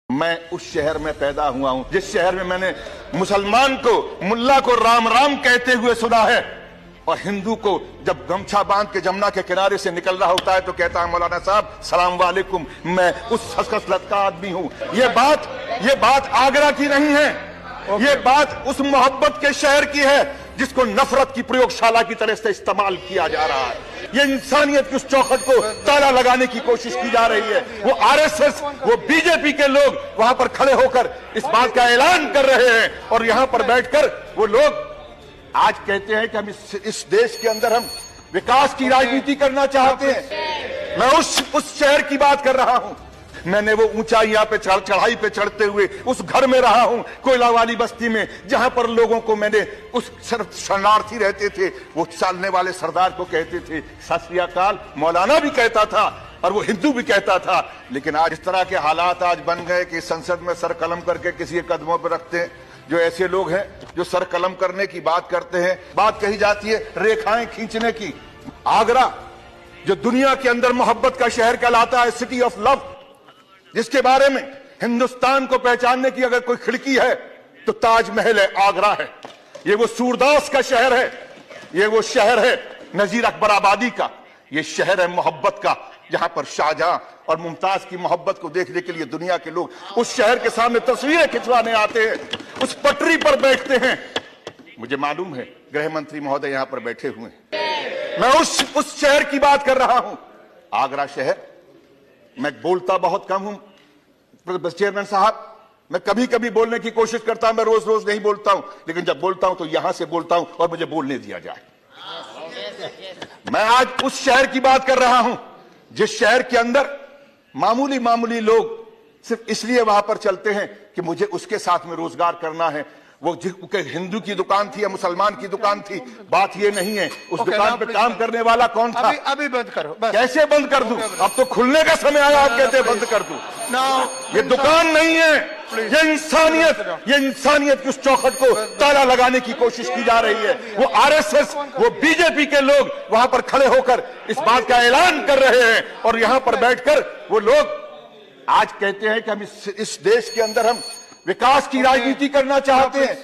मैं उस शहर में पैदा हुआ हूं जिस शहर में मैंने मुसलमान को मुल्ला को राम राम कहते हुए सुना है और हिंदू को जब गमछा बांध के जमुना के किनारे से निकल रहा होता है तो कहता है मौलाना साहब सलाम वालेकुम। मैं उस खसखसलत का आदमी हूं। ये बात आगरा की नहीं है, ये बात उस मोहब्बत के शहर की है जिसको नफरत की प्रयोगशाला की तरह से इस्तेमाल किया जा रहा है। ये इंसानियत की उस चौखट को ताला लगाने की कोशिश की जा रही है। वो आरएसएस, वो बीजेपी के लोग वहां पर खड़े होकर इस बात का ऐलान कर रहे हैं और यहां पर बैठकर वो लोग आज कहते हैं कि हम इस देश के अंदर हम विकास की राजनीति करना चाहते हैं। मैं उस शहर की बात कर रहा हूं। मैंने वो ऊंचाइयां पे चढ़ाई पे चढ़ते हुए उस घर में रहा हूं कोयला वाली बस्ती में, जहां पर लोगों को मैंने उस शरणार्थी रहते थे वो चलने वाले सरदार को कहते थे सत श्री अकाल। मौलाना भी कहता था और वो हिंदू भी कहता था। लेकिन आज इस तरह के हालात आज बन गए कि संसद में सर कलम करके किसी के कदमों पर रखते हैं जो ऐसे लोग हैं जो सर कलम करने की बात करते हैं। बात कही जाती है रेखाएं खींचने की। आगरा जो दुनिया के अंदर मोहब्बत का शहर कहलाता है, सिटी ऑफ लव, जिसके बारे में हिंदुस्तान को पहचानने की अगर कोई खिड़की है तो ताजमहल है, आगरा है। ये वो सूरदास का शहर है, ये वो शहर है नजीर अकबर आबादी का, ये शहर है मोहब्बत का, जहां पर शाहजहां और मुमताज की मोहब्बत को देखने के लिए दुनिया के लोग उस शहर के सामने तस्वीरें खिंचवाने आते हैं, उस पटरी पर बैठते हैं। मुझे मालूम है गृह मंत्री महोदय यहां पर बैठे हुए हैं। मैं उस शहर की बात कर रहा हूं, आगरा शहर। मैं बोलता बहुत कम हूं चेयरमैन साहब, मैं कभी कभी बोलने की कोशिश करता हूं, मैं रोज रोज नहीं बोलता हूं, लेकिन जब बोलता हूं तो यहां से बोलता हूं और मुझे बोलने दिया जाए। मैं आज उस शहर की बात कर रहा हूं जिस शहर के अंदर मामूली लोग सिर्फ इसलिए वहां पर चलते हैं कि मुझे उसके साथ में रोजगार करना है। वो हिंदू की दुकान थी या मुसलमान की दुकान थी, बात ये नहीं है। उस दुकान पे काम करने वाला कौन था? अभी बंद करो। कैसे बंद कर दूं? अब तो खुलने का समय आया, आप कहते हैं बंद कर दूं। ये दुकान नहीं है, ये इंसानियत की उस चौखट को ताला लगाने की कोशिश की जा रही है। वो आरएसएस, वो बीजेपी के लोग वहां पर खड़े होकर इस बात का ऐलान कर रहे हैं और यहां पर बैठकर वो लोग आज कहते हैं कि हम इस देश के अंदर हम विकास की राजनीति करना चाहते हैं।